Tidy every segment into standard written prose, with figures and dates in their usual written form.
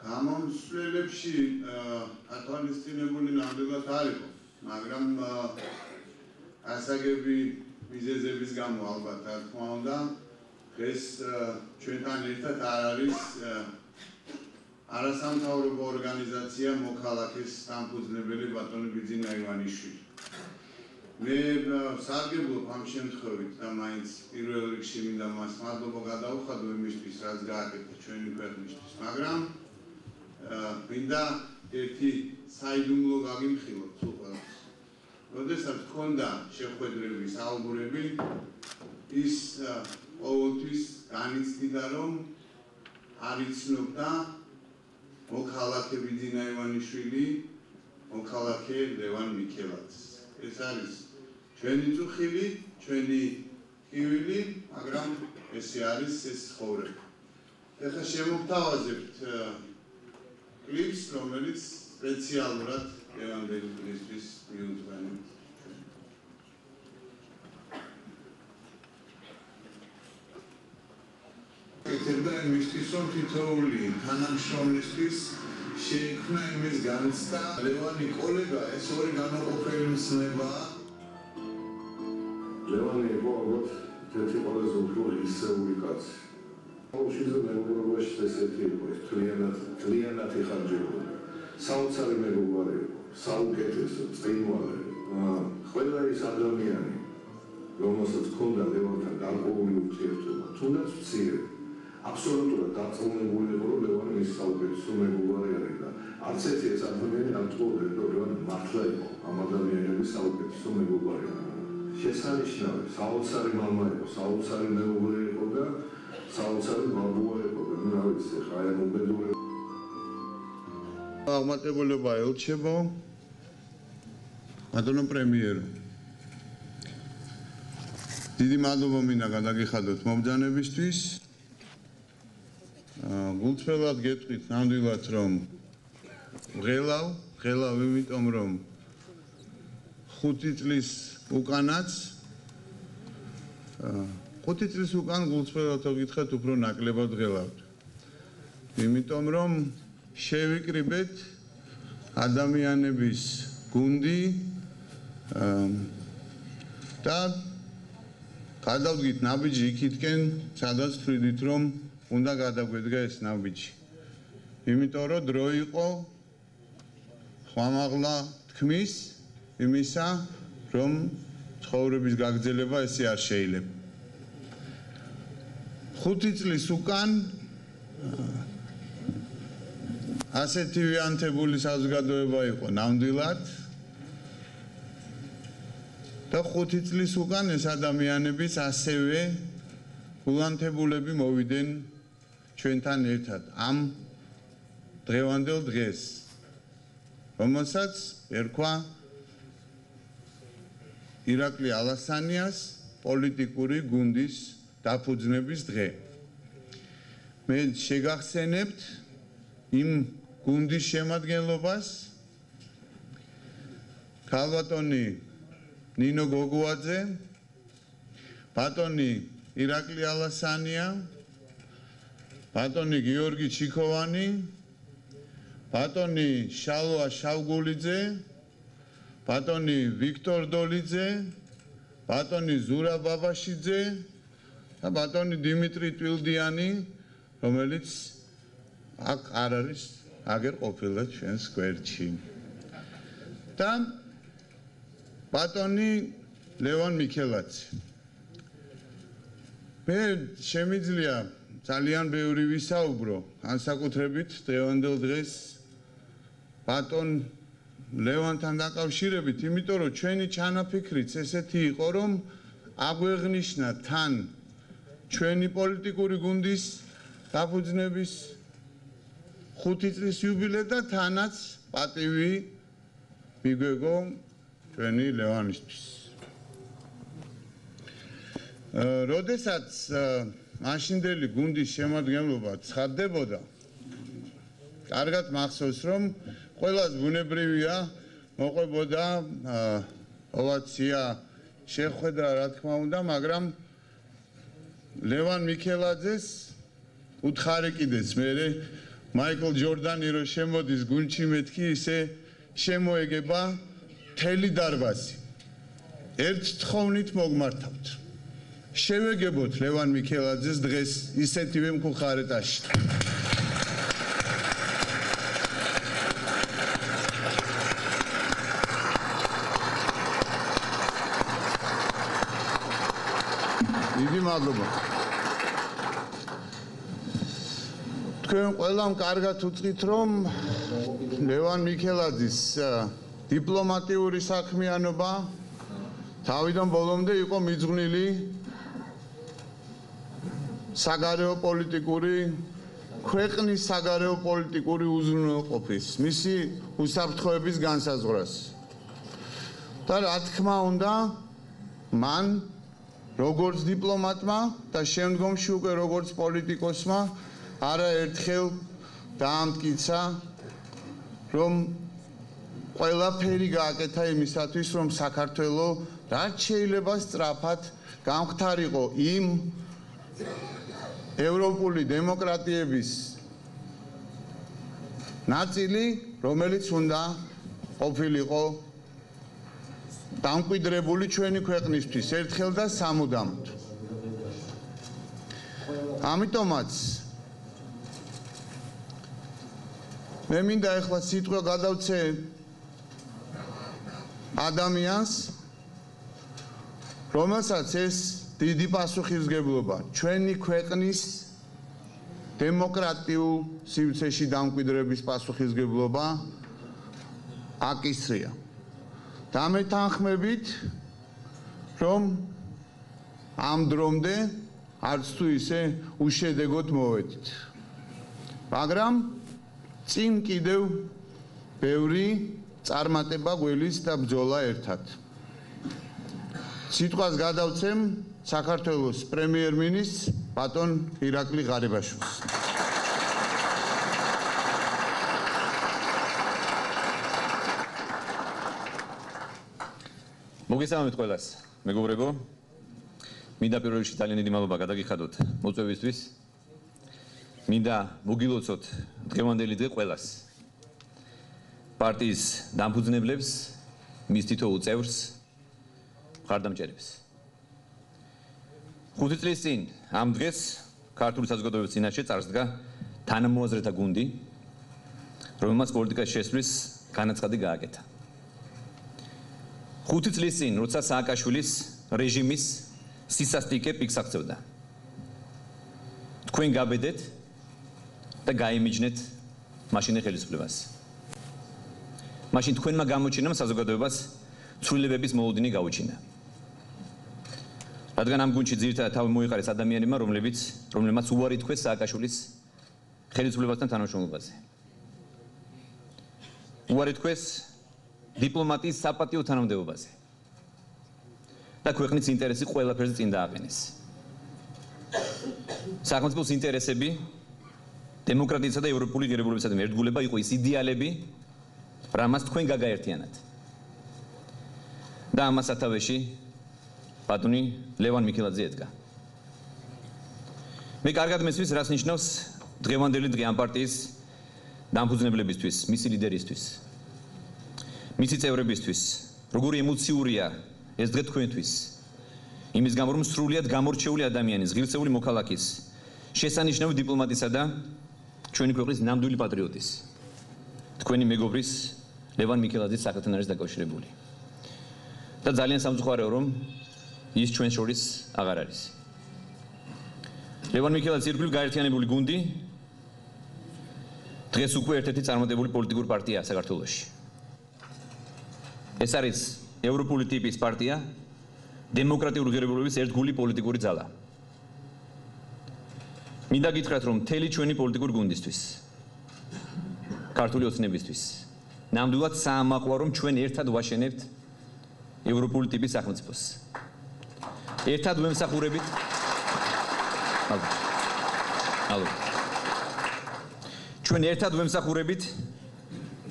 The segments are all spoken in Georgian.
გამომსვლელებში ათვალისწინებული ნამდვილად არ იყო, მაგრამ ასაგები მიზეზების გამო ალბათ რა თქმა უნდა დღეს ჩვენთან ერთად არ არის არასამთავრობო ორგანიზაცია მოქალაქის დამფუძნებელი ბატონი ბიძინა ივანიშვილი. მე სარგებლობ ამ შემთხვევით და მაინც პირველ რიგში მინდა მას მადლობა გადავუხადო იმისთვის, რაც გააკეთა ჩვენი ქვეყნისთვის, მაგრამ მინდა ერთი საიდუმლო გაგიმხილოთ თუ ყველას. როდესაც გქონდა შეხვედრები, საუბრები, ის ყოველთვის განიცდიდა, რომ არ იცნობდა მოქალაქე ბიძინა ივანიშვილი, მოქალაქე ლევან მიქელაძეს. ეს არის ჩვენი წუხილი, ჩვენი ტკივილი, მაგრამ ესე არის ეს ცხოვრება. ეხლა შემოგთავაზებთ კლიპს, რომელიც სპეციალურად ლევანდელი დღისთვის მიუძღვენებთ. ეთერდა იმისთვის, რომ თითოეული თანამშრომლისთვის შეიქმნა იმის განცდა. ლევანი კოლეგა, ეს ორი განაყოფელი მცნებაა. ლევანი იყო ალბათ ერთი ყველაზე უფრო ისეული კაცი. აუშვიდე მეგობრობაში ესეთი იყო, ეს თლიანად იხარჯებოდა. საოცარი მეგობარი იყო, საუკეთესო, წინვალე. ყველა ის ადამიანი, რომელსაც ჰქონდა ლევანთან გარკვეული ურთიერთობა, თუნდაც მცირე, აბსოლუტურად დარწმუნებული იყო, რომ ლევანი ის საუკეთესო მეგობარი არის და არც ერთი ეს ადამიანი არ თხოვდა, რომ ლევანი მართლა იყო ამ ადამიანების საუკეთესო მეგობარი. შესანიშნავი, საოცარი მამა იყო, საოცარი მეუღლე იყო და საოცარი ბაბუა იყო. რა ვიცი, ხა აი მობედური აღმატებულება ელჩებო. ბატონო პრემიერო. დიდი მადლობა მინდა გადაგიხადოთ მომბრძანებისთვის. გულწრფელად გეტყვით ნამდვილად რომ ღელავ იმიტომ რომ 5 წლის უკანაც 5 წლის უკან გულწრფელად გითხრათ უფრო ნაკლებად ღელავთ. იმიტომ რომ შევიკრიბეთ ადამიანების გუნდი და გადავდგით ნაბიჯი იქითკენ, სადაც თვლიდით რომ უნდა გადაგვედგა ეს ნაბიჯი. იმიტომ რომ დრო იყო ხმამაღლა თქმის იმისა, რომ ცხოვრების გაგრძელება ესე არ შეიძლება. 5 წლის უკან ასეთი ვიანთებული საზოგადოება იყო ნამდვილად და 5 წლის უკან ეს ადამიანების ასევე გულანთებულები მოვიდნენ ჩვენთან ერთად ამ დღევანდელ დღეს, რომელსაც ერქვა ირაკლი ალასანიას პოლიტიკური გუნდის დაფუძნების დღე. მე შეგახსენებთ იმ გუნდის შემადგენლობას ქალბატონი ნინო გოგუაძე, ბატონი ირაკლი ალასანია, ბატონი გიორგი ჩიქოვანი, ბატონი შალვა შავგულიძე, ბატონი ვიქტორ დოლიძე, ბატონი ზურა ბაბაშიძე და ბატონი დიმიტრი ტვილდიანი, რომელიც აქ არ არის, აგერ ყოფილა ჩვენს გვერდში. და ბატონი ლევან მიქელაძე. მე შემიძლია ძალიან ბევრი ვისაუბრო, განსაკუთრებით დღევანდელ დღეს ბატონ ლევანთან დაკავშირებით, იმიტომ რომ ჩვენი ჩანაფიქრიც ესეთი იყო, რომ აგვეღნიშნა თან ჩვენი პოლიტიკური გუნდის დაფუძნების 5 წლის იუბილე და თანაც პატივი მიგვეგო ჩვენი ლევანისთვის. როდესაც მაშინდელი გუნდის შემადგენლობა ცხადდებოდა, კარგად მახსოვს, რომ ყველას ბუნებრივია მოყვებოდა ოვაცია შეხვედრა, რა თქმა უნდა, მაგრამ ლევან მიქელაძეს უთხარი კიდეც მე მაიკლ ჯორდანი რო შემოდის გუნდში მეთქი ისე შემოეგება მთელი დარბაზი. ერთ თხოვნით მოგმართავთ. შევეგებოთ ლევან მიქელაძეს დღეს ისეთივე მკუხარეტაში. დიდი მადლობა. თქვენ ყველამ კარგად უწყით, რომ ლევან მიქელაძის დიპლომატიური საქმიანობა თავიდან ბოლომდე იყო მიძღვნილი საგარეო პოლიტიკური ქვეყნის საგარეო პოლიტიკური უზრუნველყოფის, მისი უსაფრთხოების განსაზღვრას. და რა თქმა უნდა, მან როგორც დიპლომატმა და შემდგომში უკვე როგორც პოლიტიკოსმა არაერთხელ დაამტკიცა, რომ ყველაფერი გააკეთა იმისათვის, რომ საქართველო რაც შეიძლება სწრაფად გამختარიყო იმ ევროპული დემოკრატიების ნაწილი, რომელიც უნდა ყოფილიყო დამკვიდრებული ჩვენი ქვეყნისთვის ერთხელ და სამუდამოდ. ამიტომაც მე მინდა ახლა სიტყვა გადავცე ადამიანს, რომელსაც ეს დიდი პასუხისმგებლობა ჩვენი ქვეყნის დემოკრატიულ სივრცეში დამკვიდრების პასუხისმგებლობა აკისრია. და მე თანხმებით, რომ ამ დრომდე არც თუ ისე უშედეგოდ მოვედით. მაგრამ წინ კიდევ ბევრი წარმატება გველის და ბრძოლა ერთად. სიტყვას გადავცემ საქართველოს პრემიერ-მინისტრს ბატონ ირაკლი ღარიბაშვილს. მოგესალმებით ყველას, მეგობრებო. მინდა პირველ რიგში ძალიან დიდი მადლობა გადაგიხადოთ მოწვევისთვის. მინდა მოგილოცოთ დღევანდელი დღე ყველას. პარტიის დამფუძნებლებს, მის თითოეულ წევრს, მხარდამჭერებს. 5 წლის წინ ამ დღეს ქართული საზოგადოების წინაშე წარსდგა თანამოაზრეთა გუნდი, რომელმაც პოლიტიკაში შესვლის განაცხადი გააკეთა. 5 წლის წინ, როცა სააკაშვილის რეჟიმის სისასტიკე პიკს აღწევდა. თქვენ გაბედეთ და გაიმიჯნეთ მაშინე ხელისუფლებას. მაშინ თქვენმა გამოჩინამ საზოგადოებას ცვლილებების მოუდინი გაუჩინა. რადგან ამ გუნდში ძირითადად თავი მოიყარეს ადამიანებმა, რომლებმაც უარი თქვეს სააკაშვილის ხელისუფლებასთან თანამშრომლობაზე. უარი თქვეს დიპლომატიის საპატიო თანამდებობაზე. და ქვეყნის ინტერესი ყველაფერზე წინ დააყენეს. სახელმწიფოს ინტერესები, დემოკრატიისა და ევროპული ღირებულებისადმი ერთგულება იყო ის იდეალები, რამაც თქვენ გაგაერთიანათ. და ამას სათავეში ბატონი ლევან მიქელაძე ედგა. მე კარგად მესმის, რას ნიშნავს დღევანდელი დღე ამ პარტიის დამფუძნებლებისთვის, მისი ლიდერისთვის, მისი წევრებისთვის, როგორი ემოციურია ეს დღე თქვენთვის. იმის გამო, რომ სრულიად გამორჩეული ადამიანის, ღირსეული მოქალაქის, შესანიშნავი დიპლომატისა და ჩვენი ქვეყნის ნამდვილი პატრიოტის, თქვენი მეგობრის ლევან მიქელაძის სახელთან არის დაკავშირებული. და ძალიან სამწუხაროა, რომ ის ჩვენ შორის აღარ არის. ლევან მიქელაძის ირგვლივ გაერთიანებული გუნდი დღეს უკვე ერთ-ერთი წარმატებული პოლიტიკური პარტიაა საქართველოში. ეს არის ევროპული ტიპის პარტია, დემოკრატიული ღირებულების ერთგული პოლიტიკური ძალა. მინდა გითხრათ, რომ მთელი ჩვენი პოლიტიკური გუნდისთვის, ქართული ოცნებისთვის, ნამდვილად საამაყოა, რომ ჩვენ ერთად ვაშენებთ ევროპული ტიპის სახელმწიფოს. ერთად ვემსახურებით ჩვენ ერთად ვემსახურებით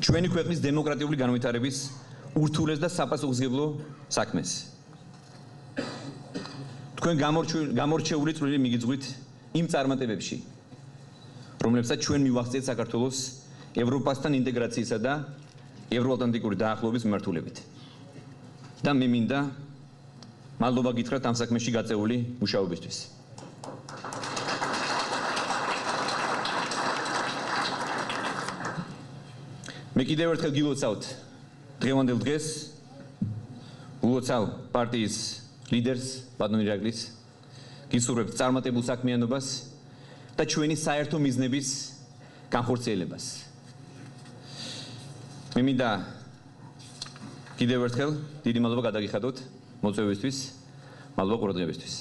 ჩვენი ქვეყნის დემოკრატიული განვითარების ურთულეს და საპასუხისმგებლო საქმეს. თქვენ გამორჩეული წვლილი მიგიძღვით იმ წარმატებებში, რომლებსაც ჩვენ მივახცეთ საქართველოს ევროპასთან ინტეგრაციისა და ევროატლანტიკური დაახლოების მიმართულებით. და მე მინდა მადლობა გითხრათ ამ საქმეში გაწეული მუშაობისთვის. მე კიდევ ერთხელ გილოცავთ დღევანდელ დღეს, ულოცავ პარტიის ლიდერს, ბატონ ირაკლის, გისურვებთ წარმატებულ საქმიანობას და ჩვენი საერთო მიზნების განხორციელებას. მე მინდა კიდევ ერთხელ დიდი მადლობა გადაგიხადოთ მოწვევისთვის, მადლობა ყურადღებისთვის.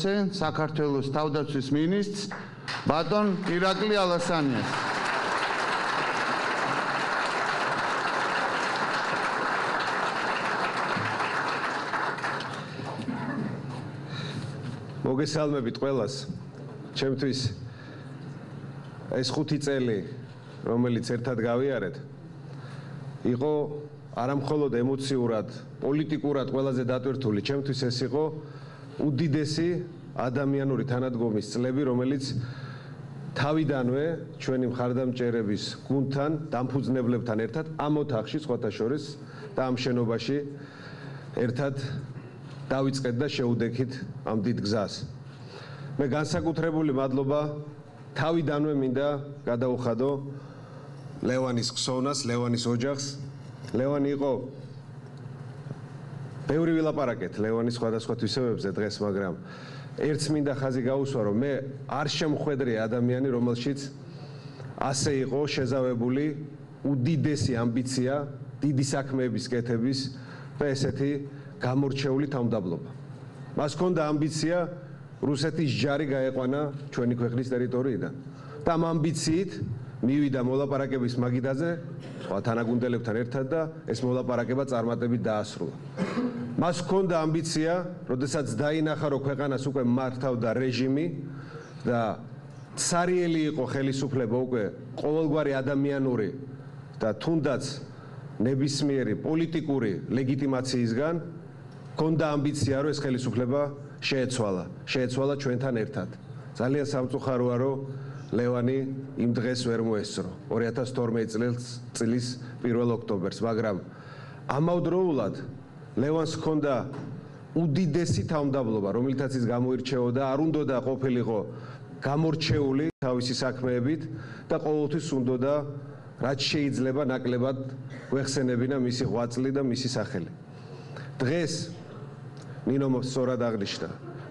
საქართველოს თავდაცვის მინისტრს ბატონ ირაკლი ალასანიას. მოგესალმებით ყველას. ჩემთვის ეს 5 წელი, რომელიც ერთად გავიარეთ, იყო არამხოლოდ ემოციურად, პოლიტიკურად ყველაზე დატვირთული. ჩემთვის ეს იყო უდიდესი ადამიანური თანადგომის წლები, რომელიც თავიდანვე ჩვენი მხარდამჭერების გუნდთან, დამფუძნებლებთან ერთად ამ ოთახში, სხვათა შორის და ამ შენობაში ერთად დავიწყეთ და შეუდექით ამ დიდ გზას. მე განსაკუთრებული მადლობა თავიდანვე მინდა გადაუხადო ლევანის ხსოვნას, ლევანის ოჯახს. ლევანი იყო ბევრი ვილაპარაკეთ ლევანის სხვადასხვა თვისებებზე დღეს, მაგრამ ერთს მინდა ხაზი გაუსვა, რომ მე არ შემხვედრე ადამიანი, რომელშიც ასე იყო შეზავებული უდიდესი ამბიცია, დიდი საქმეების კეთების და ესეთი გამორჩეული თავმდაბლობა. მას ჰქონდა ამბიცია რუსეთის ჯარი გაეყვანა ჩვენი ქვეყნის ტერიტორიიდან. და ამ ამბიციით მივიდა მოლაპარაკების მაგიდაზე სხვა თანაგუნდელებთან ერთად და ეს მოლაპარაკება წარმატებით დაასრულა. მას ჰქონდა ამბიცია, როდესაც დაინახა, რომ ქვეყანას უკვე მართავდა რეჟიმი და ცარიელი იყო ხელისუფლება უკვე ყოველგვარი ადამიანური და თუნდაც ნებისმიერი პოლიტიკური ლეგიტიმაციისგან, ჰქონდა ამბიცია, რომ ეს ხელისუფლება შეეცვალა ჩვენთან ერთად. ძალიან სამწუხაროა, რომ ლევანი იმ დღეს ვერ მოესწრო 2012 წლის 1 ოქტომბერს, მაგრამ ამავდროულად ლევანს ჰქონდა უდიდესი თავმდაბლობა, რომელთაც ის გამოირჩეოდა, არ უნდოდა ყოფილიყო გამორჩეული თავისი საქმეებით და ყოველთვის უნდოდა რაც შეიძლება ნაკლებად გვეხსენებინა მისი ღვაწლი და მისი სახელი. დღეს ნინომ სწორად აღნიშნა,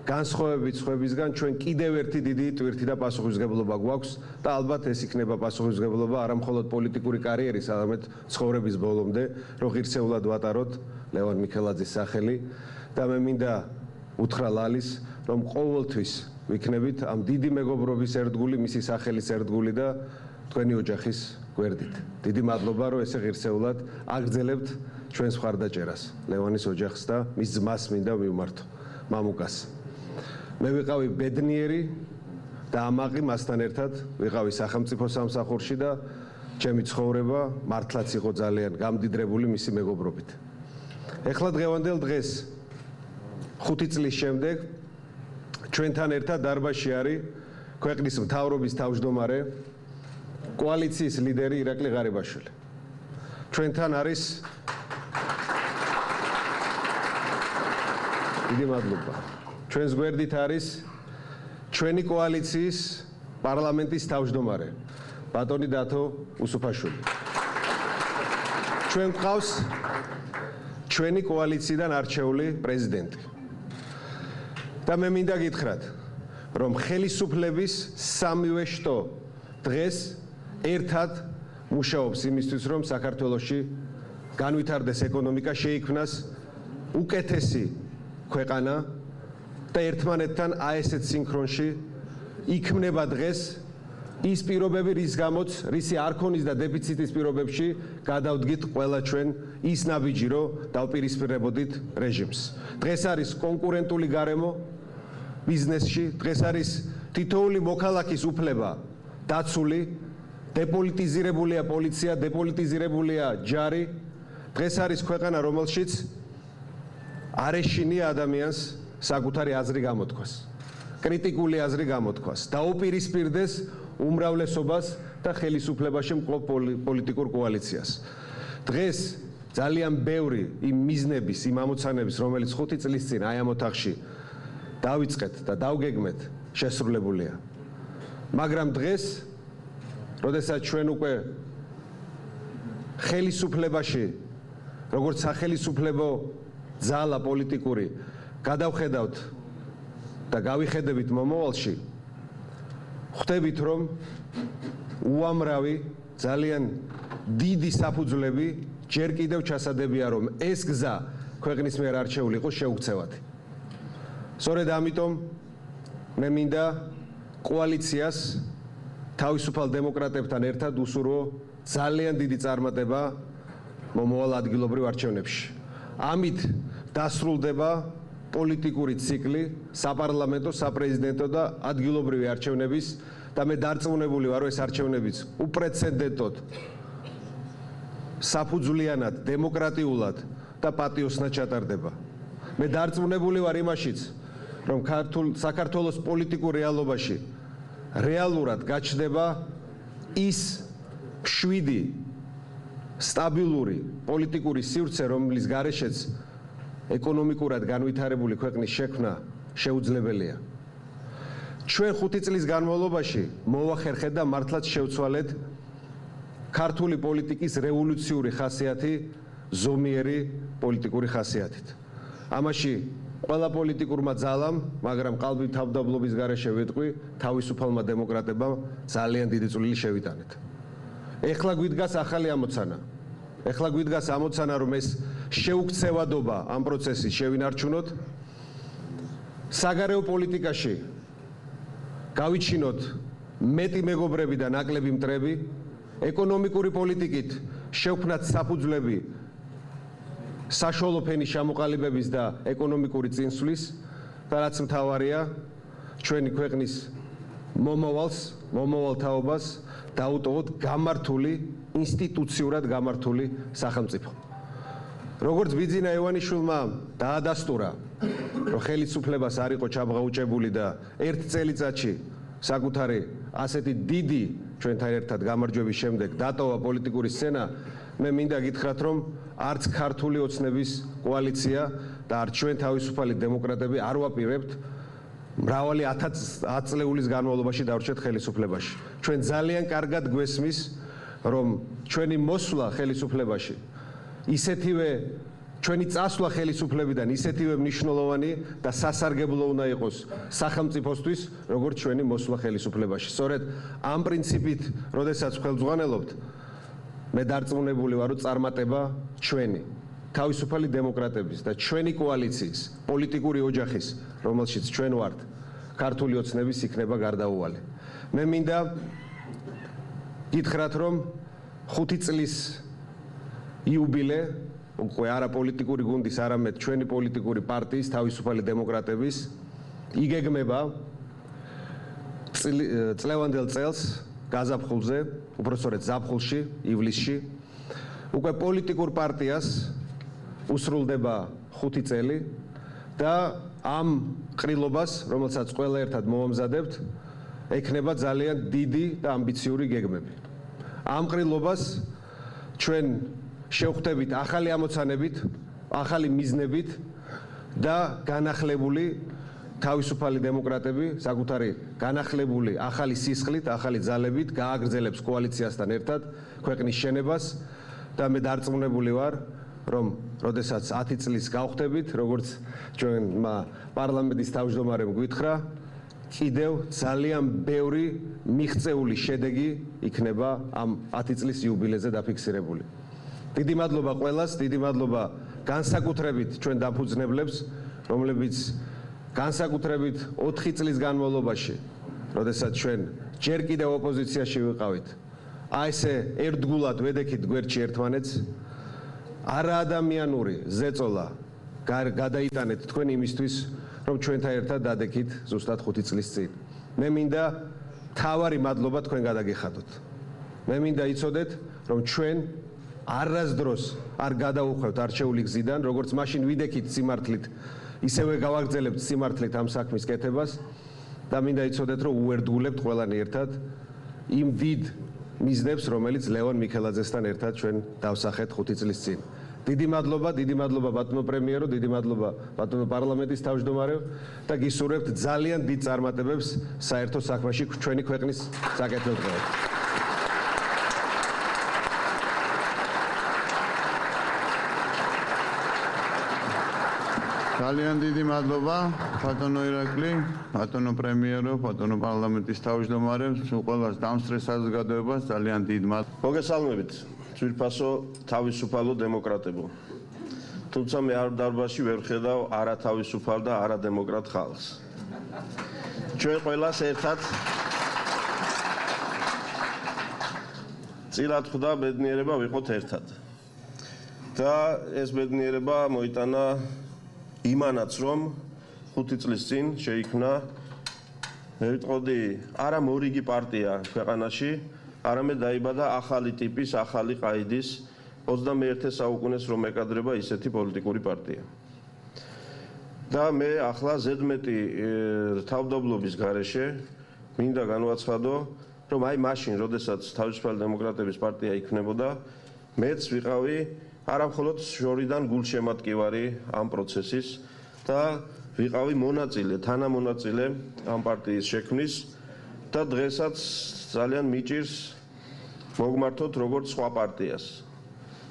განსხვავებით სხვებისგან ჩვენ კიდევ ერთი დიდი ტვირთი და პასუხისმგებლობა გვაქვს და ალბათ ეს იქნება პასუხისმგებლობა არა მხოლოდ პოლიტიკური კარიერის, არამედ ცხოვრების ბოლომდე, რომ ღირსეულად ვატაროთ ლევან მიქელაძის სახელი და მე მინდა უთხრა ლალის, რომ ყოველთვის ვიქნებით ამ დიდი მეგობრობის ერთგული, მისი სახელის ერთგული და თქვენი ოჯახის გვერდით. დიდი მადლობა, რომ ესე ღირსეულად აგრძელებთ ჩვენს მხარდაჭერას ლევანის ოჯახს და მის ძმას მინდა მივმართო, მამუკას. მე ვიყავი ბედნიერი და ამაყი მასთან ერთად ვიყავი სახელმწიფო სამსახურში და ჩემი ცხოვრება მართლაც იყო ძალიან გამდიდრებული მისი მეგობრობით. ეხლა დღევანდელ დღეს 5 წლის შემდეგ ჩვენთან ერთად დარბაზში არის ქვეყნის მთავრობის თავმჯდომარე, კოალიციის ლიდერი ირაკლი ღარიბაშვილი. ჩვენთან არის დიდი მადლობა. ჩვენს გვერდით არის ჩვენი კოალიციის პარლამენტის თავმჯდომარე, ბატონი დათო უსუფაშვილი. ჩვენ გვყავს ჩვენი კოალიციიდან არჩეული პრეზიდენტი. და მე მინდა გითხრათ, რომ ხელისუფლების სამივე შტო დღეს ერთად მუშაობს იმისთვის, რომ საქართველოში განვითარდეს ეკონომიკა, შეიქმნას უკეთესი ქვეყანა და ერთმანეთთან აესეთ სინქრონში იქმნება დღეს ის პირობები, რის გამოც, რისი არ ქონის და დეფიციტის პირობებში გადავდგით ყველა ჩვენ ის ნაბიჯი, რომ დავპირისპირებოდით რეჟიმს. დღეს არის კონკურენტული გარემო ბიზნესში, დღეს არის თითოეული მოქალაქის უფლება დაცული, დეპოლიტიზირებულია პოლიცია, დეპოლიტიზირებულია ჯარი. დღეს არის ქვეყანა, რომელშიც არ ეშინია ადამიანს საკუთარი აზრი გამოთქვას, კრიტიკული აზრი გამოთქვას, დაუპირისპირდეს უმრავლესობას და ხელისუფლებაში მყოფ პოლიტიკურ კოალიციას. დღეს ძალიან ბევრი იმ მიზნების, იმ ამოცანების, რომელიც 5 წლის წინ აი ამ ოთახში დავიწყეთ და დავგეგმეთ, შესრულებულია. მაგრამ დღეს, როდესაც ჩვენ უკვე ხელისუფლებაში, როგორც სახელისუფლებო ძალა პოლიტიკური გადავხედავთ და გავიხედებით მომავალში, ხვდებით, რომ უამრავი ძალიან დიდი საფუძვლები ჯერ კიდევ ჩასადებია, რომ ეს გზა ქვეყნის მიერ არჩეული იყოს შეუქცევადი. სწორედ ამიტომ მე მინდა კოალიციას თავისუფალ დემოკრატებთან ერთად უსურვო ძალიან დიდი წარმატება მომავალ ადგილობრივ არჩევნებში. ამით დასრულდება პოლიტიკური ციკლი საპარლამენტო, საპრეზიდენტო და ადგილობრივი არჩევნების და მე დარწმუნებული ვარ, რომ ეს არჩევნებიც უპრეცედენტოდ საფუძვლიანად, დემოკრატიულად და პატიოსნად ჩატარდება. მე დარწმუნებული ვარ იმაშიც, რომ საქართველოს პოლიტიკურ რეალობაში რეალურად გაჩნდება ის მშვიდი, სტაბილური პოლიტიკური სივრცე, რომლის გარეშეც ეკონომიკურად განვითარებული ქვეყნის შექმნა შეუძლებელია. ჩვენ 5 წლის განმავლობაში მოვახერხეთ და მართლაც შევცვალეთ ქართული პოლიტიკის რევოლუციური ხასიათი ზომიერი პოლიტიკური ხასიათით. ამაში ყველა პოლიტიკურმა ძალამ, მაგრამ ყალბი თავდაბლობის გარეშე ვიტყვი, თავისუფალმა დემოკრატებმა ძალიან დიდი წვლილი შევიტანეთ. ეხლა გვიდგას ახალი ამოცანა. ეხლა გვიდგას ამოცანა, რომ ეს შეუქცევადობა ამ პროცესის შევინარჩუნოთ. საგარეო პოლიტიკაში გავიჩინოთ მეტი მეგობრები და ნაკლები მტრები, ეკონომიკური პოლიტიკით შევქმნათ საფუძვლები საშუალო ფენის ჩამოყალიბების და ეკონომიკური წინსვლის და რაც მთავარია, ჩვენი ქვეყნის მომავალ თაობას დაუტოვოთ გამართული, ინსტიტუციურად გამართული სახელმწიფო. როგორც ბიძინა ივანიშვილმა დაადასტურა, რომ ხელისუფლებას არ იყო ჩაბღაუჭებული და ერთ წელიწადში საკუთარი ასეთი დიდი ჩვენთან ერთად გამარჯვების შემდეგ დატოვა პოლიტიკური სცენა, მე მინდა გითხრათ, რომ არც ქართული ოცნების კოალიცია და არც ჩვენ თავისუფალი დემოკრატები არ ვაპირებთ მრავალი 10 წლეულის განმავლობაში დავრჩეთ ხელისუფლებაში. ჩვენ ძალიან კარგად გვესმის, რომ ჩვენი მოსვლა ხელისუფლებაში ისეთივე ჩვენი წასვლა ხელისუფლებიდან ისეთივე მნიშვნელოვანი და სასარგებლო უნდა იყოს სახელმწიფოსთვის, როგორც ჩვენი მოსვლა ხელისუფლებაში. სწორედ ამ პრინციპით, როდესაც ხელმძღვანელობთ, მე დარწმუნებული ვარ, რომ წარმატება ჩვენი თავისუფალი დემოკრატების და ჩვენი კოალიციის პოლიტიკური ოჯახის, რომელშიც ჩვენ ვართ, ქართული ოცნების იქნება გარდაუვალი. მე მინდა გითხრათ, რომ 5 წლის იუბილე უკვე არა პოლიტიკური გუნდის, არამედ ჩვენი პოლიტიკური პარტიის, თავისუფალი დემოკრატების იგეგმება წლევანდელ წელს გაზაფხულზე, უпростоრედ ზაფხულში, ივლისში. უკვე პოლიტიკურ პარტიას უსრულდება 5 წელი და ამ ყრილობას, რომელსაც ყველა ერთად მოვამზადებთ, ექნება ძალიან დიდი და ამბიციური გეგმები. ამ ყრილობას ჩვენ შევხვდებით ახალი ამოცანებით, ახალი მიზნებით და განახლებული თავისუფალი დემოკრატები საკუთარი განახლებული ახალი სისხლით, ახალი ძალებით გააგრძელებს კოალიციასთან ერთად ქვეყნის შენებას და მე დარწმუნებული ვარ, რომ როდესაც 10 წლის გავხდებით, როგორც ჩვენმა პარლამენტის თავმჯდომარემ გვითხრა, კიდევ ძალიან ბევრი მიღწეული შედეგი იქნება ამ 10 წლის იუბილეზე დაფიქსირებული. დიდი მადლობა ყველას, დიდი მადლობა განსაკუთრებით ჩვენ დაფუძნებლებს, რომლებიც განსაკუთრებით 4 წლის განმავლობაში, როდესაც ჩვენ ჯერ კიდევ ოპოზიციაში ვიყავით, აი ესე ერთგულად ვედექით გვერდში ერთმანეთს, არაადამიანური ზეწოლა გადაიტანეთ თქვენ იმისთვის, რომ ჩვენთან ერთად დადექით ზუსტად 5 წლის წინ. მე მინდა თავარი მადლობა თქვენ გადაგიხადოთ. მე მინდა იცოდეთ, რომ ჩვენ არასდროს არ გადაუხვევთ არჩეული გზიდან, როგორც მაშინ ვიდექით სიმართლით, ისევე გავაგრძელებთ სიმართლით ამ საქმის კეთებას და მინდა იცოდეთ, რომ უერთგულებთ ყველანი ერთად იმ დიდ მიზნებს, რომელიც ლევან მიქელაძესთან ერთად ჩვენ დავსახეთ 5 წლის წინ. დიდი მადლობა ბატონო პრემიერო, დიდი მადლობა ბატონო პარლამენტის თავმჯდომარე და გისურვებთ ძალიან დიდ წარმატებებს საერთო საქმეში ჩვენი ქვეყნის საკეთილდღეოდ. ძალიან დიდი მადლობა ბატონო ირაკლი, ბატონო პრემიერო, ბატონო პარლამენტის თავმჯდომარემ, ყველას დამსწრე საზოგადოებას ძალიან დიდ მადლობა. მოგესალმებით. ძვირფასო, თავისუფალო დემოკრატებო. თუმცა მე არ დარბაზში ვერ ხედავ არათავისუფალ და არადემოკრატ ხალხს. ჩვენ ყველას ერთად წილად ხვდა ბედნიერება ვიყოთ ერთად. და ეს ბედნიერება მოიტანა იმანაც, რომ 5 წლის წინ შეიქმნა, მე ვიტყოდი, არა მორიგი პარტია ქვეყანაში, არამედ დაიბადა ახალი ტიპის, ახალი ყაიდის 21 საუკუნეს რომ ეკადრება ისეთი პოლიტიკური პარტია. და მე ახლა ზედმეტი თავმდაბლობის გარეშე მინდა განვაცხადო, რომ აი მაშინ, როდესაც თავისუფალი დემოკრატების პარტია იქმნებოდა, მეც ვიყავი არა მხოლოდ შორიდან გულშემატკივარი ამ პროცესის და ვიყავი მონაწილე, თანამონაწილე ამ პარტიის შექმნის და დღესაც ძალიან მიჭირს მოგმართოთ როგორც სხვა პარტიას.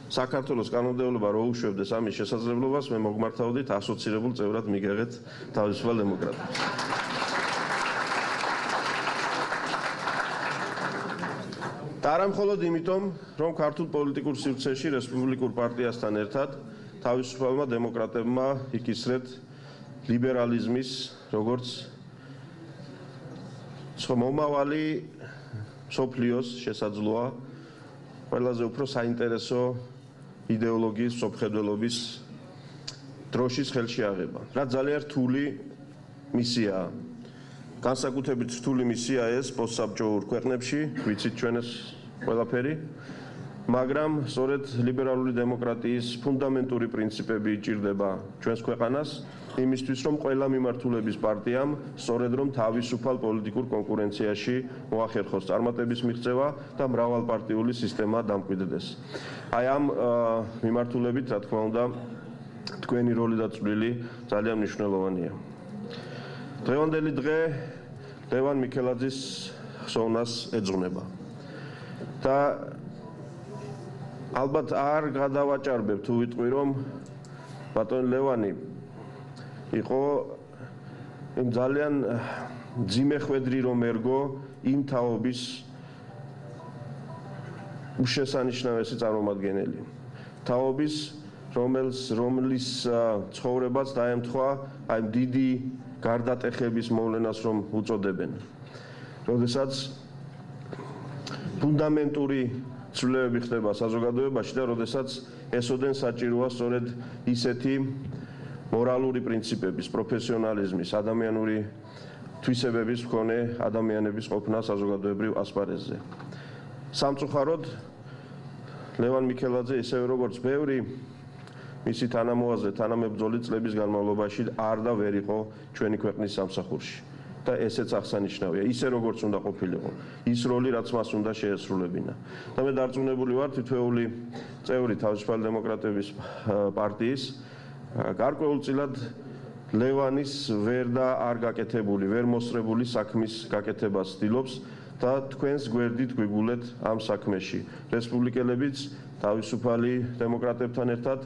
საქართველოს კანონმდებლობა რო უშვებდეს ამის შესაძლებლობას, მე მოგმართავდით ასოცირებულ წევრად მიგեղეთ თავისუფალ დემოკრატებს. და არა მხოლოდ იმიტომ, რომ ქართულ პოლიტიკურ სივრცეში რესპუბლიკურ პარტიასთან ერთად თავისუფალმა დემოკრატებმა იკისრეთ ლიბერალიზმის როგორც მომავალი მსოფლიოს შესაძლოა ყველაზე უფრო საინტერესო იდეოლოგიის მსოფლმხედველობის დროშის ხელში აღება. რა ძალიან რთული მისიაა. განსაკუთრებით რთული მისია ეს პოსტსაბჭოურ ქვეყნებში, ვიცით ჩვენ ეს ყველაფერი, მაგრამ სწორედ ლიბერალური დემოკრატიის ფუნდამენტური პრინციპები იჭირდება ჩვენს ქვეყანას, იმისთვის რომ ყველა მიმართულების პარტიამ სწორედ რომ თავისუფალ პოლიტიკურ კონკურენციაში მოახერხოს წარმატების მიღწევა და მრავალპარტიული სისტემა დამკვიდრდეს. აი ამ მიმართულებით, რა თქმა უნდა, თქვენი როლი და წვლილი ძალიან მნიშვნელოვანია. დღევანდელი დღე ლევან მიქელაძის ხსოვნას ეძღვნება. და ალბათ არ გადავაჭარბებ თუ ვიტყვი რომ ბატონი ლევანი იყო იმ ძალიან ძიმე ხვედრი რომ ერგო იმ თაობის უშესანიშნავესი წარმომადგენელი. თაობის რომლის ცხოვრებაც დაემთხვა აი დიდი გარდატეხების მოვლენას რომ უწოდებენ. როდესაც ფუნდამენტური ცვლილებები ხდება საზოგადოებაში და როდესაც ესოდენ საჭიროა სწორედ ისეთი მორალური პრინციპების, პროფესიონალიზმის, ადამიანური თვისებების მქონე ადამიანების ყოფნა საზოგადოებრივ ასპარეზზე. სამწუხაროდ ლევან მიქელაძე ისევე როგორც ბევრი მისი თანამოაზრე თანამებრძოლი წლების განმავლობაში არ და ვერ იყო ჩვენი ქვეყნის სამსახურში. და ესეც აღსანიშნავია, ისე როგორც უნდა ყოფილიყო, ის როლი რაც მას უნდა შეესრულებინა. და მე დარწმუნებული ვარ თითოეული წევრი თავისუფალი დემოკრატების პარტიის გარკვეულწილად ლევანის ვერ და არ გაკეთებული, ვერ მოსწრებული საქმის გაკეთებას ცდილობს და თქვენს გვერდით გვიგულეთ ამ საქმეში. რესპუბლიკელებიც თავისუფალი დემოკრატებთან ერთად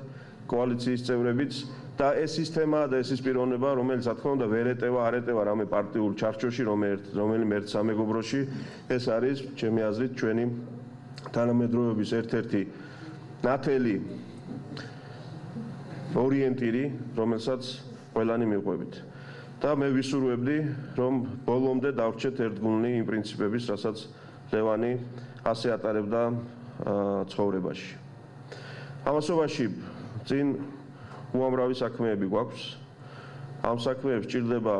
კოალიციის წევრებიც და ეს სისტემა და ეს ის პიროვნება, რომელიც რა თქმა უნდა ვერ არ ეტევა რამე პარტიულ ჩარჩოში, რომელიმე ერთ სამეგობროში, ეს არის ჩემი აზრით ჩვენი თანამედროვეობის ერთ-ერთი ნათელი ორიენტირი, რომელსაც ყველანი მიყვებით. და მე ვისურვებდი, რომ ბოლომდე დავრჩეთ ერთგულნი იმ პრინციპების, რასაც ლევანი ასე ატარებდა ცხოვრებაში. ამასობაში წინ უამრავი საქმეები გვაქვს. ამ საქმეებს ჭირდება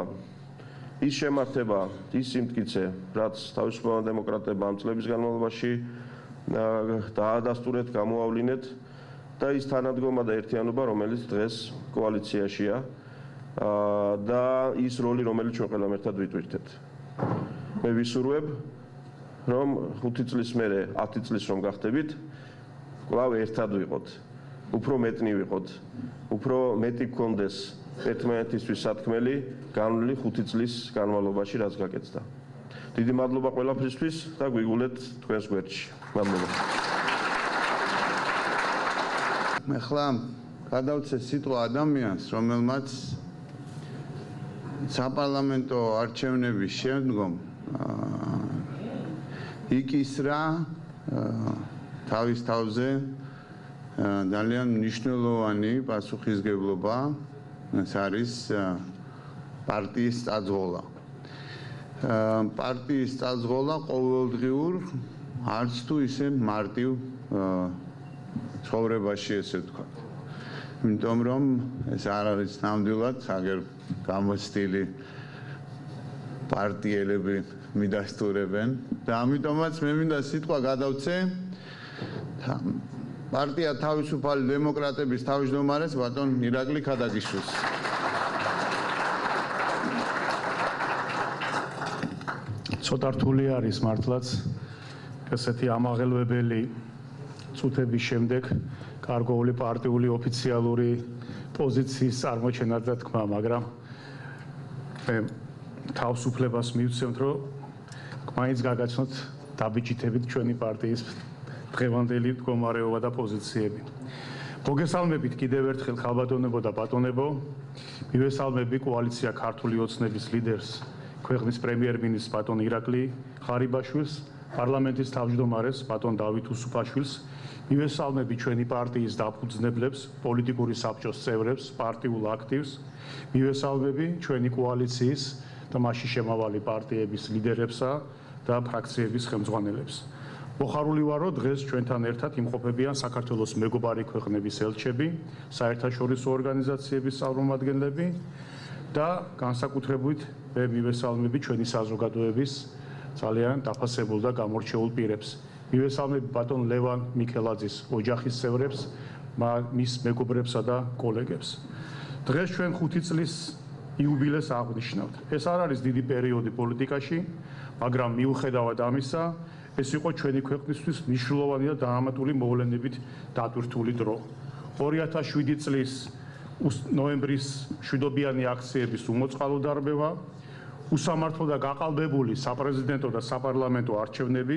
ის შემართება, ის სიმტკიცე, რაც თავისუფლმა დემოკრატებმა ამ წლების განმავლობაში დაადასტურეთ, გამოავლინეთ და ის თანადგომა და ერთიანობა, რომელიც დღეს კოალიციაშია და ის როლი, რომელიც ჩვენ ყველამ ერთად ვიტვირთეთ. მე ვისურვებ, რომ 5 წლის მერე 10 წლის რომ გახდებით, კვლავ ერთად ვიყოთ, უფრო მეტნი ვიყოთ, უფრო მეტი გქონდეს ერთმანეთისთვის სათქმელი განვლილი 5 წლის განმავლობაში, რაც გაკეთდა. დიდი მადლობა ყველაფრისთვის და გვიგულეთ თქვენს გვერდში. მადლობა. მე ხლა გადავცე სიტყვა ადამიანს, რომელმაც საპარლამენტო არჩევნების შემდგომ იკისრა თავის თავზე ძალიან მნიშვნელოვანი პასუხისგებლობა, ეს არის პარტიის წაძღოლა. პარტიის წაძღოლა ყოველდღიურ არც თუ ისე მარტივ ცხოვრებაში, ესე ვთქვა. იმიტომ რომ ეს არ არის ნამდვილად აგერ გამოცდილი პარტიელები მიდასტურებენ და ამიტომაც მე მინდა სიტყვა გადავცე პარტია თავისუფალი დემოკრატების თავმჯდომარეს ბატონ ირაკლი ქადაგიშვილს. ცოტა რთული არის მართლაც ესეთი ამაღელვებელი წუთების შემდეგ კარგოული პარტიული ოფიციალური პოზიციის წარმოჩენა და თქმა, მაგრამ მე თავისუფლებას მივცემთ, რომ მაინც გაგაცნოთ დაბიჯითებით ჩვენი პარტიის დღევანდელი მდგომარეობა და პოზიციები. მოგესალმებით კიდევ ერთხელ ხალბატონებო და ბატონებო, მივესალმები კოალიცია ქართული ოცნების ლიდერს, ქვეყნის პრემიერ-მინისტრს ბატონ ირაკლი ღარიბაშვილს, პარლამენტის თავმჯდომარეს ბატონ დავით უსუფაშვილს, მივესალმები ჩვენი პარტიის დაფუძნებლებს, პოლიტიკური საბჭოს წევრებს, პარტიულ აქტივს, მივესალმები ჩვენი კოალიციის და მასში შემავალი პარტიების ლიდერებსა და ფრაქციების ხელმძღვანელებს. მოხარული ვარო დღეს ჩვენთან ერთად იმყოფებიან საქართველოს მეგობარი ქვეყნების ელჩები, საერთაშორისო ორგანიზაციების წარმომადგენლები და განსაკუთრებით მე მივესალმები ჩვენი საზოგადოების ძალიან დაფასებულ და გამორჩეულ პირებს. მივესალმები ბატონ ლევან მიქელაძის ოჯახის წევრებს, მის მეგობრებსა და კოლეგებს. დღეს ჩვენ 5 წლის იუბილეს აღნიშნავთ. ეს არ არის დიდი პერიოდი პოლიტიკაში, მაგრამ მიუხედავად ამისა, ეს იყო ჩვენი ქვეყნისთვის მნიშვნელოვანი და დრამატული მოვლენებით დატვირთული დრო. 2007 წლის ნოემბრის მშვიდობიანი აქციების უმოწყალო დარბევა, უსამართლო და გაყალბებული საპრეზიდენტო და საპარლამენტო არჩევნები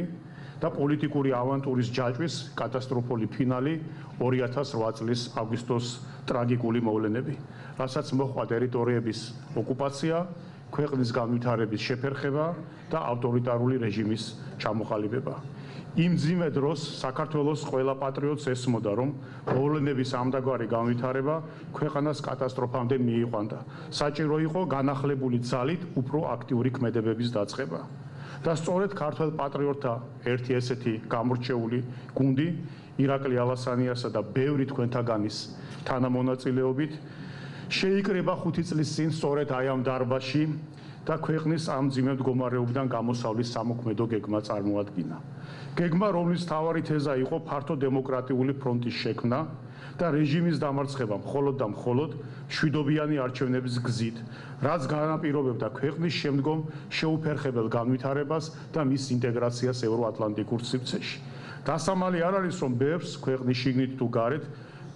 და პოლიტიკური ავანტურის ჯაჭვის კატასტროფული ფინალი 2008 წლის აგვისტოს ტრაგიკული მოვლენები, რასაც მოჰყვა ტერიტორიების ოკუპაცია, ქვეყნის განვითარების შეფერხება და ავტორიტარული რეჟიმის ჩამოყალიბება. იმ მძიმე დროს საქართველოს ყველა პატრიოტს ესმოდა, რომ მოვლენების ამდაგვარი განვითარება ქვეყანას კატასტროფამდე მიიყვანდა. საჭირო იყო განახლებული ძალით უფრო აქტიური ქმედებების დაწყება. და სწორედ ქართველ პატრიოტთა ერთი ესეთი გამორჩეული გუნდი ირაკლი ალასანიასა და ბევრი თქვენთაგანის თანამონაწილეობით შეიკრება 5 წლის წინ სწორედ აი ამ დარბაზში და ქვეყნის ამ მძიმე მდგომარეობიდან გამოსავლის სამოქმედო გეგმა წარმოადგინა. გეგმა, რომლის მთავარი თეზა იყო ფართო დემოკრატიული ფრონტის შექმნა და რეჟიმის დამარცხება მხოლოდ და მხოლოდ მშვიდობიანი არჩევნების გზით, რაც განაპირობებდა ქვეყნის შემდგომ შეუფერხებელ განვითარებას და მის ინტეგრაციას ევროატლანტიკურ სივრცეში. დასამალი არ არის, რომ ბევრს ქვეყნის შიგნით თუ გარეთ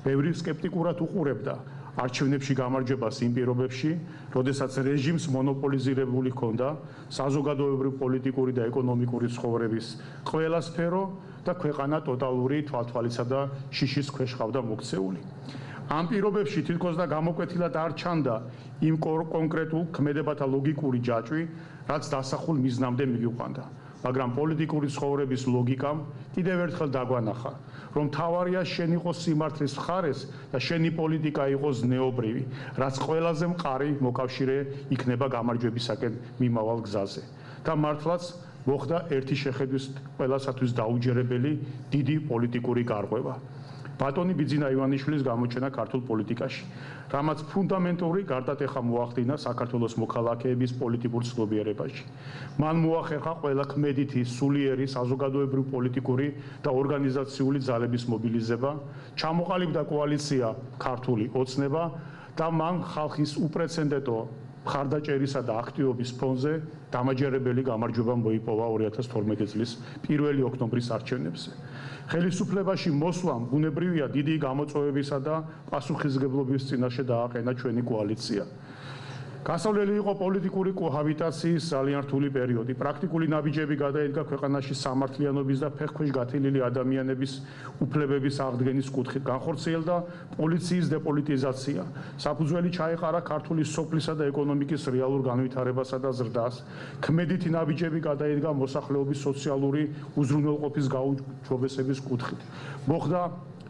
ბევრი სკეპტიკურად უყურებდა არჩევნებში გამარჯვებას იმ პირობებში, როდესაც რეჟიმს მონოპოლიზირებული ჰქონდა საზოგადოებრივი, პოლიტიკური და ეკონომიკური ცხოვრების ყველა სფერო და ქვეყანა ტოტალური თვალთვალისა და შიშის ქვეშ ყავდა მოქცეული. ამ პირობებში თითქოს და გამოკვეთილად არ ჩანდა იმ კონკრეტულ ქმედებათა ლოგიკური ჯაჭვი, რაც დასახულ მიზნამდე მივიყვანდა. მაგრამ პოლიტიკური ცხოვრების ლოგიკამ კიდევ ერთხელ დაგვანახა, რომ თავარია შენ იყოს სიმართლის მხარეს და შენი პოლიტიკა იყოს ზნეობრივი, რაც ყველაზე მყარი მოკავშირე იქნება გამარჯვებისაკენ მიმავალ გზაზე. და მართლაც მოხდა ერთი შეხედვის ყველასათვის დაუჯერებელი დიდი პოლიტიკური გარღვევა. ბატონი ბიძინა ივანიშვილის გამოჩენა ქართულ პოლიტიკაში, რამაც ფუნდამენტური გარდატეხა მოახდინა საქართველოს მოქალაქეების პოლიტიკურ ცნობიერებაში. მან მოახერხა ყველა ქმედითი, სულიერი, საზოგადოებრივი პოლიტიკური და ორგანიზაციული ძალების მობილიზება, ჩამოყალიბდა კოალიცია ქართული ოცნება და მან ხალხის უპრეცედენტო მხარდაჭერისა და აქტივობის ფონზე დამაჯერებელი გამარჯვება მოიპოვა 2012 წლის 1 ოქტომბრის არჩევნებზე. ხელისუფლებაში მოსვლამ ბუნებრივია დიდი გამოწვევებისა და პასუხისმგებლობის წინაშე დააყენა ჩვენი კოალიცია. გასავლელი იყო პოლიტიკური კოჰაბიტაციის ძალიან რთული პერიოდი. პრაქტიკული ნაბიჯები გადაედგა ქვეყანაში სამართლიანობის და ფეხქვეშ გათილილი ადამიანების უფლებების აღდგენის კუთხით. განხორციელდა პოლიციის დეპოლიტიზაცია. საფუძველი ჩაეყარა ქართული სოფლისა და ეკონომიკის რეალურ განვითარებასა და ზრდას. ქმედითი ნაბიჯები გადაედგა მოსახლეობის სოციალური უზრუნველყოფის გაუმჯობესების კუთხით. მოხდა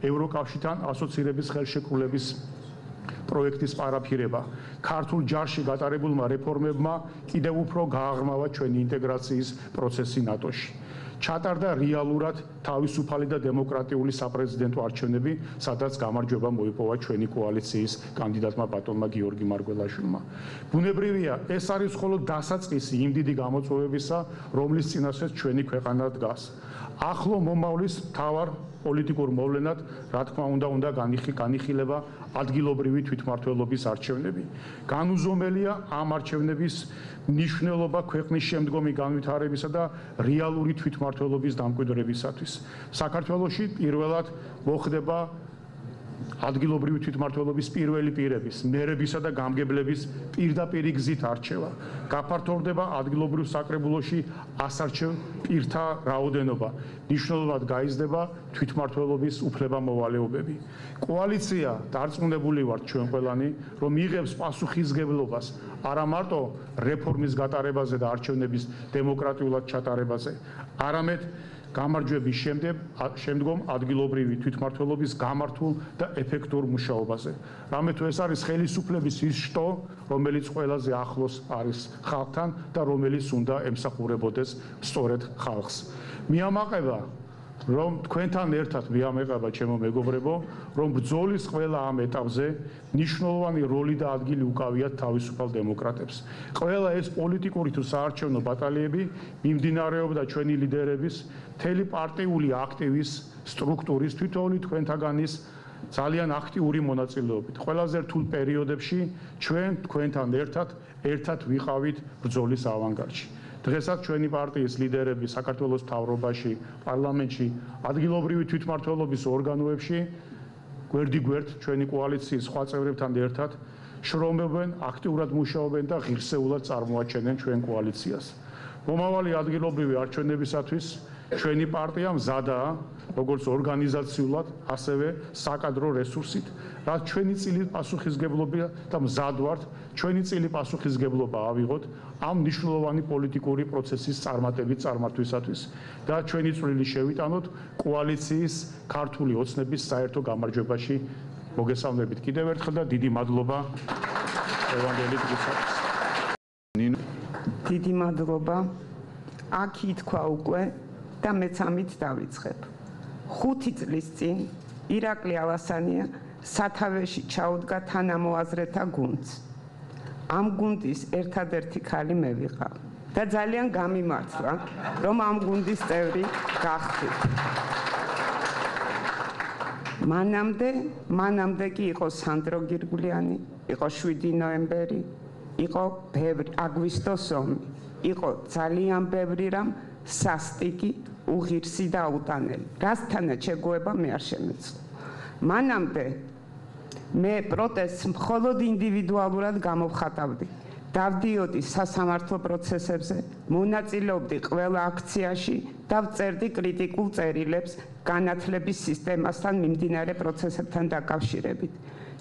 ევროკავშირთან ასოცირების ხელშეკრულების პროექტის პარაფირება. ქართულ ჯარში გატარებულმა რეფორმებმა კიდევ უფრო გააღრმავა ჩვენი ინტეგრაციის პროცესი ნატოში. ჩატარდა რეალურად თავისუფალი და დემოკრატიული საპრეზიდენტო არჩევნები, სადაც გამარჯვება მოიპოვა ჩვენი კოალიციის კანდიდატმა ბატონმა გიორგი მარგველაშვილმა. ბუნებრივია, ეს არის მხოლოდ დასაწყისი იმ დიდი გამოწვევებისა, რომლის წინაშეც ჩვენი ქვეყანა დგას. ახლო მომავლის მთავარ პოლიტიკურ მოვლენად, რა თქმა უნდა განიხილება ადგილობრივი თვითმმართველობის არჩევნები. განუზომელია ამ არჩევნების მნიშვნელობა ქვეყნის შემდგომი განვითარებისა და რეალური თვითმმართველობის დამკვიდრებისათვის. საქართველოში პირველად მოხდება ადგილობრივი თვითმმართველობის პირველი პირების, მერებისა და გამგებლების პირდაპირი გზით არჩევა. გაფართოვდება ადგილობრივ საკრებულოში ასარჩევ პირთა რაოდენობა. მნიშვნელოვნად გაიზრდება თვითმმართველობის უფლებამოვალეობები. კოალიცია დარწმუნებული ვართ ჩვენ ყველანი, რომ იღებს პასუხისმგებლობას არა მარტო რეფორმის გატარებაზე და არჩევნების დემოკრატიულად ჩატარებაზე, არამედ გამარჯვების შემდგომ ადგილობრივი თვითმმართველობის გამართულ და ეფექტურ მუშაობაზე. რამე თუ ეს არის ხელისუფლების ის შტო, რომელიც ყველაზე ახლოს არის ხალხთან და რომელიც უნდა ემსახურებოდეს სწორედ ხალხს. მიამაყება, რომ თქვენთან ერთად მიამეყება ჩემო მეგობრებო, რომ ბრძოლის ყველა ამ ეტაპზე მნიშვნელოვანი როლი და ადგილი უკავიათ თავისუფალ დემოკრატებს. ყველა ეს პოლიტიკური თუ საარჩევნო ბატალიები მიმდინარეობდა ჩვენი ლიდერების, მთელი პარტიული აქტივის სტრუქტურის, თვითონი თქვენთაგანის ძალიან აქტიური მონაწილეობით. ყველაზე რთულ პერიოდებში ჩვენ თქვენთან ერთად ვიყავით ბრძოლის ავანგარდში. დღესაც ჩვენი პარტიის ლიდერები საქართველოს მთავრობაში, პარლამენტში, ადგილობრივი თვითმმართველობის ორგანოებში გვერდიგვერდ ჩვენი კოალიციის სხვა წევრებთან ერთად შრომობენ, აქტიურად მუშაობენ და ღირსეულად წარმოაჩენენ ჩვენ კოალიციას. მომავალი ადგილობრივი არჩევნებისათვის ჩვენი პარტია მზადაა, როგორც ორგანიზაციულად, ასევე საკადრო რესურსით, რაც ჩვენი წილი პასუხისმგებლობა და მზად ვართ, ჩვენი წილი პასუხისმგებლობა ავიღოთ ამ მნიშვნელოვანი პოლიტიკური პროცესის წარმართვისათვის და ჩვენი წვლილი შევიტანოთ კოალიციის ქართული ოცნების საერთო გამარჯვებაში. მოგესალმებით კიდევ ერთხელ და დიდი მადლობა ევანგელი დღისათვის. დიდი მადლობა. აქ ითქვა უკვე და მეც ამით დავიწყებ. 5 წლის წინ ირაკლი ალასანია სათავეში ჩაუდგა თანამოაზრეთა გუნდს. ამ გუნდის ერთადერთი ქალი მე ვიყავ და ძალიან გამიმართლა, რომ ამ გუნდის წევრი გახდით. მანამდე კი იყო სანდრო გირგვლიანი, იყო 7 ნოემბერი, იყო აგვისტოს ომი, იყო ძალიან ბევრი რამ სასტიკი, უღირსი და აუტანელი. რასთანაც შეგუება მე არ შემეცნო. მანამდე მე პროტესტს მხოლოდ ინდივიდუალურად გამოვხატავდი. დავდიოდი სასამართლო პროცესებზე, მონაწილეობდი ყველა აქციაში და ვწერდი კრიტიკულ წერილებს განათლების სისტემასთან მიმდინარე პროცესებთან დაკავშირებით.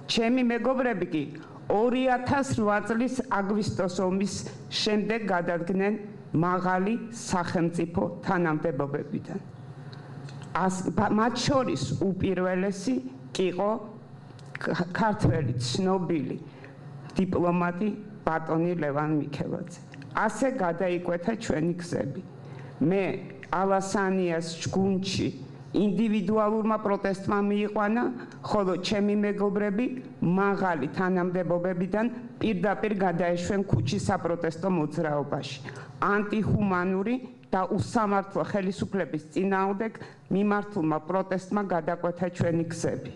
ჩემი მეგობრები კი 2008 წლის აგვისტოს ომის შემდეგ გადადგნენ მაღალი სახელმწიფო თანამდებობებიდან. მათ შორის უპირველესი იყო ქართველი ცნობილი დიპლომატი ბატონი ლევან მიქელაძე. ასე გადაიკვეთა ჩვენი გზები. მე ალასანიას ჯგუნჩი ინდივიდუალურმა პროტესტმა მიიყვანა, ხოლო ჩემი მეგობრები მაღალი თანამდებობებიდან პირდაპირ გადაეშვენ ქუჩის საპროტესტო მოძრაობაში. ანტიჰუმანური და უსამართლო ხელისუფლების წინააღმდეგ მიმართულმა პროტესტმა გადაკვეთა ჩვენი გზები.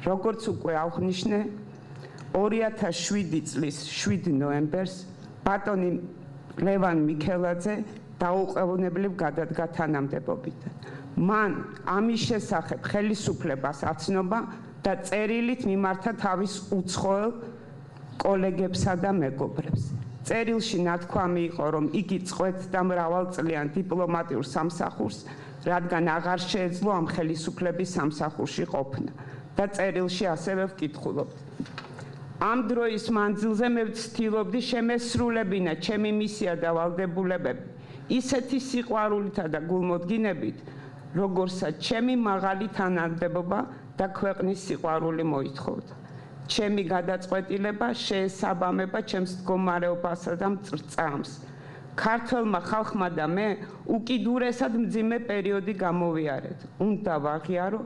როგორც უკვე აღნიშნე, 2007 წლის 7 ნოემბერს ბატონი ლევან მიქელაძე დაუყოვნებლივ გადადგა თანამდებობიდან. მან ამის შესახებ ხელისუფლებას აცნობა და წერილით მიმართა თავის უცხოელ კოლეგებსა და მეგობრებს. წერილში ნათქვამი იყო, რომ იგი წყვეტდა მრავალწლიან დიპლომატიურ სამსახურს, რადგან აღარ შეეძლო ამ ხელისუფლების სამსახურში ყოფნა და წერილში ასევე ვკითხულობთ. ამ დროის მანძილზე მე ვცდილობდი შემესრულებინა ჩემი მისია და ვალდებულებები ისეთი სიყვარულითა და გულმოდგინებით, როგორცაც ჩემი მაღალი თანამდებობა და ქვეყნის სიყვარული მოითხოვდა. ჩემი გადაწყვეტილება შეესაბამება ჩემს მდგომარეობასა და მწრწამს. ქართველმა ხალხმა და მე უკიდურესად მძიმე პერიოდი გამოვიარეთ. უნდა ვაღიარო,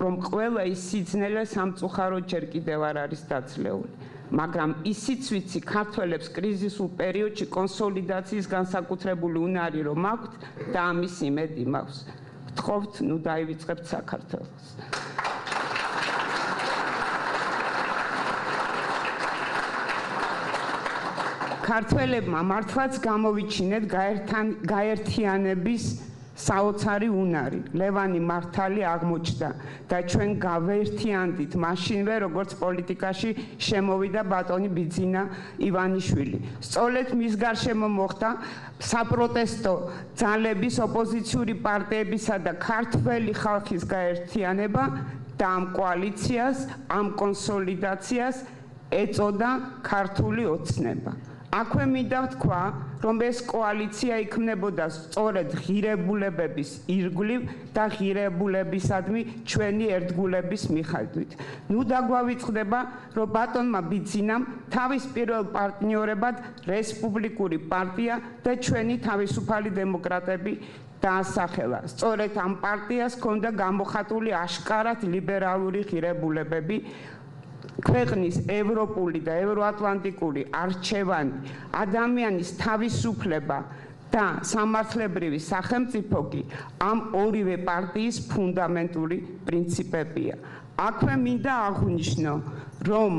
რომ ყველა ის სიძნელე სამწუხაროდ ჯერ კიდევ არ არის დაძლეული. მაგრამ ისიც ვიცი, ქართველებს კრიზისულ პერიოდში კონსოლიდაციის განსაკუთრებული უნარი რომ აქვთ და ამის იმედი მაქვს. ვთხოვთ, ნუ დაივიწყებთ საქართველოს. ქართველებმა მართლაც გამოვიჩინეთ გაერთიანების საოცარი უნარი. ლევანი მართალი აღმოჩნდა და ჩვენ გავერთიანდით მაშინვე, როგორც პოლიტიკაში შემოვიდა ბატონი ბიძინა ივანიშვილი. სწორედ მის გარშემო მოხდა საპროტესტო ძალების, ოპოზიციური პარტიებისა და ქართველი ხალხის გაერთიანება და ამ კოალიციას, ამ კონსოლიდაციას ეწოდა ქართული ოცნება. აქვე მინდა ვთქვა, რომ ეს კოალიცია იქმნებოდა სწორედ ღირებულებების ირგვლივ და ღირებულებისადმი ჩვენი ერთგულების მიხედვით. ნუ დაგვავიწყდება, რომ ბატონმა ბიძინამ თავის პირველ პარტნიორებად რესპუბლიკური პარტია და ჩვენი თავისუფალი დემოკრატები დაასახელა. სწორედ ამ პარტიას ჰქონდა გამოხატული აშკარად ლიბერალური ღირებულებები, ქვეყნის ევროპული და ევროატლანტიკური არჩევანი, ადამიანის თავისუფლება და სამართლებრივი სახელმწიფო კი ამ ორივე პარტიის ფუნდამენტური პრინციპებია. აქვე მინდა აღვნიშნო, რომ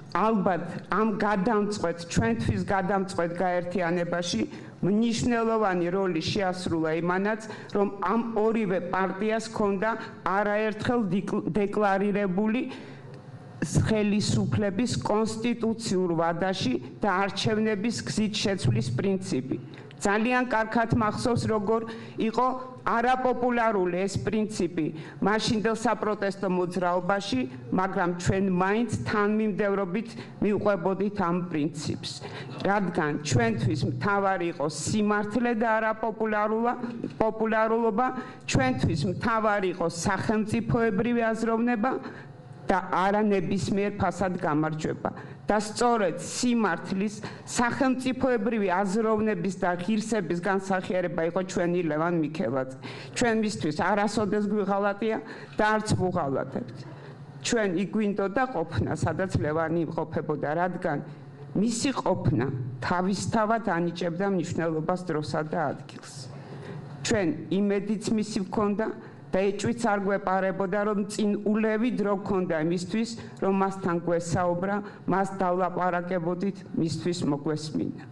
ალბათ ამ ჩვენთვის გადამწყვეტ გაერთიანებაში მნიშვნელოვანი როლი შეასრულა იმანაც, რომ ამ ორივე პარტიას ჰქონდა არაერთხელ დეკლარირებული ხელისუფლების კონსტიტუციურ ვადაში და არჩევნების გზით შეცვლის პრინციპი. ძალიან კარგად მახსოვს, როგორ იყო არაპოპულარული ეს პრინციპი მაშინდელ საპროტესტო მოძრაობაში, მაგრამ ჩვენ მაინც თანმიმდევრობით მივყვებოდით ამ პრინციპს. რადგან ჩვენთვის მთავარი იყო სიმართლე და არაპოპულარულობა, ჩვენთვის მთავარი იყო სახელმწიფოებრივი აზროვნება და არა ნებისმიერ ფასად გამარჯვება. და სწორედ სიმართლის, სახელმწიფოებრივი აზროვნების და ღირსების განსახიერება იყო ჩვენი ლევან მიქელაძე. ჩვენ მისთვის არასოდეს გვიღალატია და არც ვუღალატებთ. ჩვენ იგვინდოდა ყოფნა, სადაც ლევანი იმყოფებოდა, რადგან მისი ყოფნა თავისთავად ანიჭებდა მნიშვნელობას დროსა და ადგილს. ჩვენ იმედიც მისი ვქონდა და ეჭვიც არ გვეპარებოდა, რომ წინ ულევი დრო გქონდა იმისთვის, რომ მასთან გვესაუბრა, მას დავლაპარაკებოდით, მისთვის მოგვესმინა.